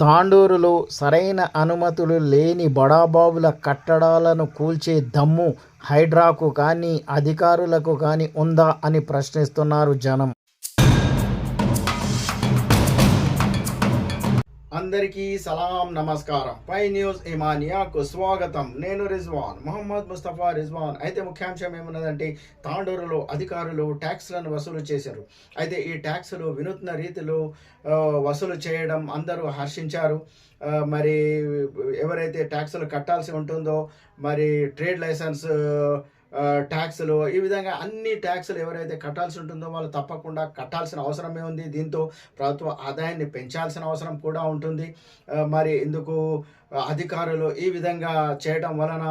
తాండూరులో సరైన అనుమతులు లేని బడాబాబుల కట్టడాలను కూల్చే దమ్ము హైడ్రాకు కానీ అధికారులకు కానీ ఉందా అని ప్రశ్నిస్తున్నారు జనం. అందరికీ సలాం నమస్కారం. పై న్యూస్ ఇమానియాకు స్వాగతం. నేను రిజ్వాన్ మొహమ్మద్ ముస్తఫా రిజ్వాన్. అయితే ముఖ్యాంశం ఏమున్నదంటే, తాండూరులో అధికారులు ట్యాక్స్లను వసూలు చేశారు. అయితే ఈ ట్యాక్సులు వినూత్న రీతిలో వసూలు చేయడం అందరూ హర్షించారు. మరి ఎవరైతే ట్యాక్సులు కట్టాల్సి ఉంటుందో, మరి ట్రేడ్ లైసెన్స్ ట్యాక్సులు, ఈ విధంగా అన్ని ట్యాక్సులు ఎవరైతే కట్టాల్సి ఉంటుందో వాళ్ళు తప్పకుండా కట్టాల్సిన అవసరమే ఉంది. దీంతో ప్రభుత్వ ఆదాయాన్ని పెంచాల్సిన అవసరం కూడా ఉంటుంది. మరి ఇందుకు అధికారులు ఈ విధంగా చేయడం వలన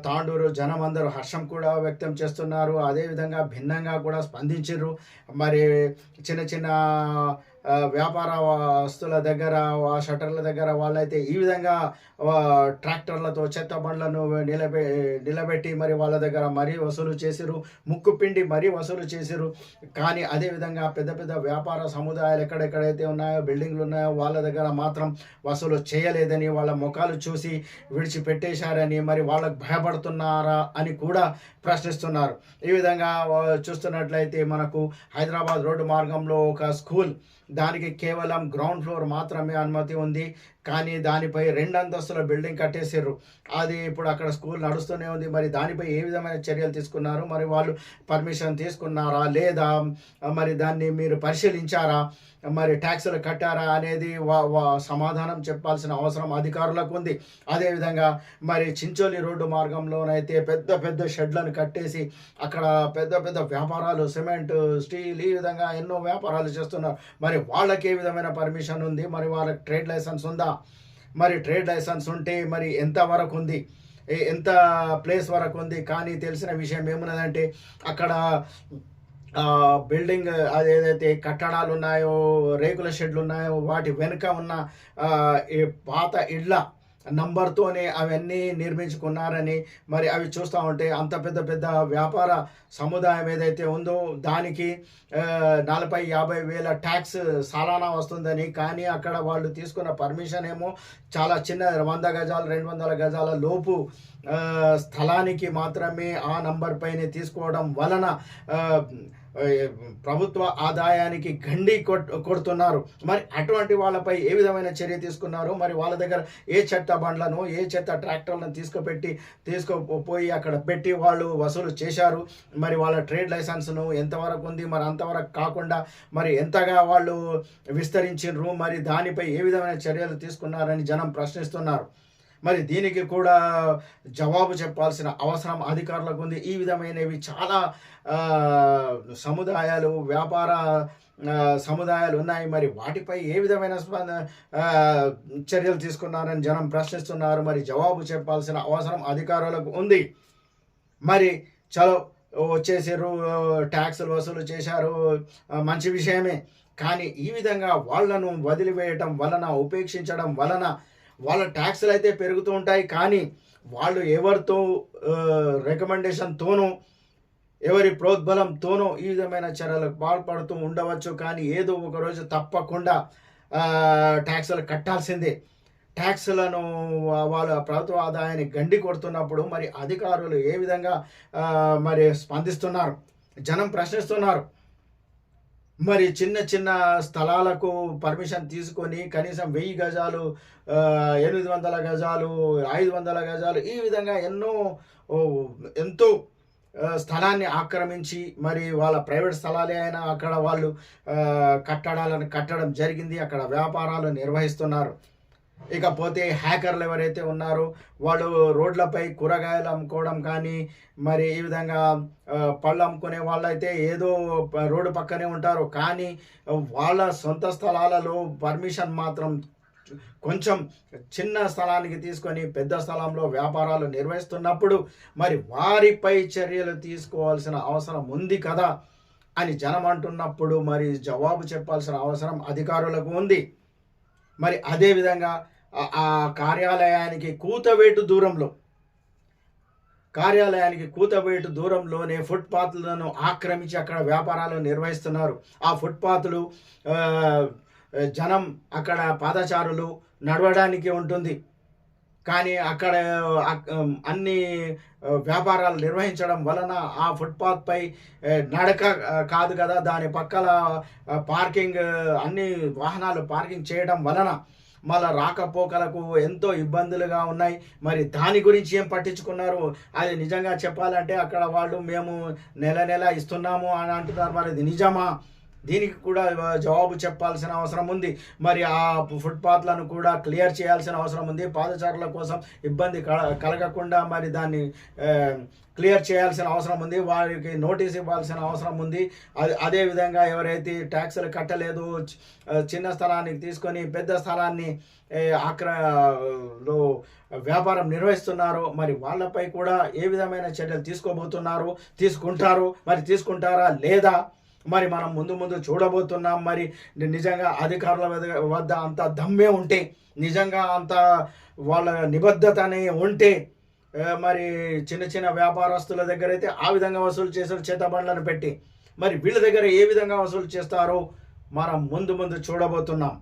తాండూరు జనం అందరూ హర్షం కూడా వ్యక్తం చేస్తున్నారు. అదేవిధంగా భిన్నంగా కూడా స్పందించారు. మరి చిన్న చిన్న వ్యాపార వస్తువుల దగ్గర, షట్టర్ల దగ్గర వాళ్ళైతే ఈ విధంగా ట్రాక్టర్లతో చెత్త బండ్లను నిలబెట్టి మరి వాళ్ళ దగ్గర మరీ వసూలు చేసిరు, ముక్కు పిండి మరీ వసూలు చేసిరు. కానీ అదేవిధంగా పెద్ద పెద్ద వ్యాపార సముదాయాలు ఎక్కడెక్కడైతే ఉన్నాయో, బిల్డింగ్లు ఉన్నాయో, వాళ్ళ దగ్గర మాత్రం వసూలు చేయలేదని, వాళ్ళ ముఖాలు చూసి విడిచిపెట్టేశారని, మరి వాళ్ళకు భయపడుతున్నారా అని కూడా ప్రశ్నిస్తున్నారు. ఈ విధంగా చూస్తున్నట్లయితే మనకు హైదరాబాద్ రోడ్డు మార్గంలో ఒక స్కూల్, దానికి కేవలం గ్రౌండ్ ఫ్లోర్ మాత్రమే అనుమతి ఉంది. కానీ దానిపై 2 అంతస్తుల బిల్డింగ్ కట్టేసారు. అది ఇప్పుడు అక్కడ స్కూల్ నడుస్తూనే ఉంది. మరి దానిపై ఏ విధమైన చర్యలు తీసుకున్నారు, మరి వాళ్ళు పర్మిషన్ తీసుకున్నారా లేదా, మరి దాన్ని మీరు పరిశీలించారా, మరి ట్యాక్సులు కట్టారా అనేది సమాధానం చెప్పాల్సిన అవసరం అధికారులకు ఉంది. అదేవిధంగా మరి చించోలి రోడ్డు మార్గంలోనైతే పెద్ద పెద్ద షెడ్లను కట్టేసి అక్కడ పెద్ద పెద్ద వ్యాపారాలు, సిమెంట్, స్టీల్, ఈ విధంగా ఎన్నో వ్యాపారాలు చేస్తున్నారు. మరి వాళ్ళకి ఏ విధమైన పర్మిషన్ ఉంది, మరి వాళ్ళకి ట్రేడ్ లైసెన్స్ ఉందా, మరి ట్రేడ్ లైసెన్స్ ఉంటే మరి ఎంత వరకు ఉంది, ఎంత ప్లేస్ వరకు ఉంది. కానీ తెలిసిన విషయం ఏమున్నదంటే, అక్కడ బిల్డింగ్ అదేదైతే కట్టడాలు ఉన్నాయో, రేకుల షెడ్లు ఉన్నాయో, వాటి వెనుక ఉన్న ఈ పాత ఇళ్ళ నంబర్తోనే అవన్నీ నిర్మించుకున్నారని, మరి అవి చూస్తూ ఉంటే అంత పెద్ద పెద్ద వ్యాపార సముదాయం ఏదైతే ఉందో దానికి 40-50 వేల ట్యాక్స్ సాలానా వస్తుందని. కానీ అక్కడ వాళ్ళు తీసుకున్న పర్మిషన్ ఏమో చాలా చిన్న 100 గజాలు 200 గజాల లోపు స్థలానికి మాత్రమే ఆ నంబర్ పైన తీసుకోవడం వలన ప్రభుత్వ ఆదాయానికి గండి కొడుతున్నారు. మరి అటువంటి వాళ్ళపై ఏ విధమైన చర్య తీసుకున్నారు, మరి వాళ్ళ దగ్గర ఏ చెత్త బండ్లను, ఏ చెత్త ట్రాక్టర్లను తీసుకుపోయి అక్కడ పెట్టి వాళ్ళు వసూలు చేశారు. మరి వాళ్ళ ట్రేడ్ లైసెన్స్ను ఎంతవరకు ఉంది, మరి అంతవరకు కాకుండా మరి ఎంతగా వాళ్ళు విస్తరించారు, మరి దానిపై ఏ విధమైన చర్యలు తీసుకున్నారని జనం ప్రశ్నిస్తున్నారు. మరి దీనికి కూడా జవాబు చెప్పాల్సిన అవసరం అధికారులకు ఉంది. ఈ విధమైనవి చాలా సముదాయాలు, వ్యాపార సముదాయాలు ఉన్నాయి. మరి వాటిపై ఏ విధమైన చర్యలు తీసుకున్నారని జనం ప్రశ్నిస్తున్నారు. మరి జవాబు చెప్పాల్సిన అవసరం అధికారులకు ఉంది. మరి చలో వచ్చేసారు, ట్యాక్సులు వసూలు చేశారు, మంచి విషయమే. కానీ ఈ విధంగా వాళ్ళను వదిలివేయటం వలన, ఉపేక్షించడం వలన వాళ్ళ ట్యాక్సులు అయితే పెరుగుతూ ఉంటాయి. కానీ వాళ్ళు ఎవరితో రికమెండేషన్తోనూ, ఎవరి ప్రోద్బలంతోనూ ఈ విధమైన చర్యలకు పాల్పడుతూ ఉండవచ్చు. కానీ ఏదో ఒకరోజు తప్పకుండా ట్యాక్సులు కట్టాల్సిందే. ట్యాక్సులను వాళ్ళ ప్రభుత్వ ఆదాయాన్ని గండి కొడుతున్నప్పుడు మరి అధికారులు ఏ విధంగా మరి స్పందిస్తున్నారు, జనం ప్రశ్నిస్తున్నారు. మరి చిన్న చిన్న స్థలాలకు పర్మిషన్ తీసుకొని కనీసం 1000 గజాలు, 800 గజాలు, 500 గజాలు, ఈ విధంగా ఎంతో స్థలాన్ని ఆక్రమించి, మరి వాళ్ళ ప్రైవేట్ స్థలాలే అయినా అక్కడ వాళ్ళు కట్టడాలను కట్టడం జరిగింది. అక్కడ వ్యాపారాలు నిర్వహిస్తున్నారు. ఇకపోతే హ్యాకర్లు ఎవరైతే ఉన్నారో వాళ్ళు రోడ్లపై కూరగాయలు అమ్ముకోవడం కానీ, మరి ఈ విధంగా పళ్ళు అమ్ముకునే వాళ్ళైతే ఏదో రోడ్డు పక్కనే ఉంటారు. కానీ వాళ్ళ సొంత స్థలాలలో పర్మిషన్ మాత్రం కొంచెం చిన్న స్థలానికి తీసుకొని పెద్ద స్థలంలో వ్యాపారాలు నిర్వహిస్తున్నప్పుడు మరి వారిపై చర్యలు తీసుకోవాల్సిన అవసరం ఉంది కదా అని జనం అంటున్నప్పుడు మరి జవాబు చెప్పాల్సిన అవసరం అధికారులకు ఉంది. మరి అదేవిధంగా ఆ కార్యాలయానికి కూతవేటు దూరంలోనే ఫుట్పాత్లను ఆక్రమించి అక్కడ వ్యాపారాలు నిర్వహిస్తున్నారు. ఆ ఫుట్పాత్లు జనం అక్కడ పాదచారులు నడవడానికి ఉంటుంది. కానీ అక్కడ అన్ని వ్యాపారాలు నిర్వహించడం వలన ఆ ఫుట్పాత్‌పై నడక కాదు కదా! దాని పక్కల పార్కింగ్ అన్ని వాహనాలు పార్కింగ్ చేయడం వలన మళ్ళా రాకపోకలకు ఎంతో ఇబ్బందులుగా ఉన్నాయి. మరి దాని గురించి ఏం పట్టించుకున్నారు? అది నిజంగా చెప్పాలంటే అక్కడ వాళ్ళు మేము నెల నెల ఇస్తున్నాము అని అంటున్నారు. మరి ఇది నిజమా? దీనికి కూడా జవాబు చెప్పాల్సిన అవసరం ఉంది. మరి ఆ ఫుట్‌పాత్‌లను కూడా క్లియర్ చేయాల్సిన అవసరం ఉంది. పాదచారుల కోసం ఇబ్బంది కలగకుండా మరి దాన్ని క్లియర్ చేయాల్సిన అవసరం ఉంది. వారికి నోటీస్ ఇవ్వాల్సిన అవసరం ఉంది. అదేవిధంగా ఎవరైతే ట్యాక్సులు కట్టలేదు, చిన్న స్థలానికి తీసుకొని పెద్ద స్థలాన్ని లో వ్యాపారం నిర్వహిస్తున్నారో మరి వాళ్ళపై కూడా ఏ విధమైన చర్యలు తీసుకుంటారు, మరి తీసుకుంటారా లేదా? మరి మనం ముందు ముందు చూడబోతున్నాం. మరి నిజంగా అధికారుల వద్ద అంత దమ్మే ఉంటే, నిజంగా అంత వాళ్ళ నిబద్ధతనే ఉంటే, మరి చిన్న చిన్న వ్యాపారస్తుల దగ్గర అయితే ఆ విధంగా వసూలు చేశారు చేతబండ్లను పెట్టి. మరి వీళ్ళ దగ్గర ఏ విధంగా వసూలు చేస్తారో మనం ముందు ముందు చూడబోతున్నాం.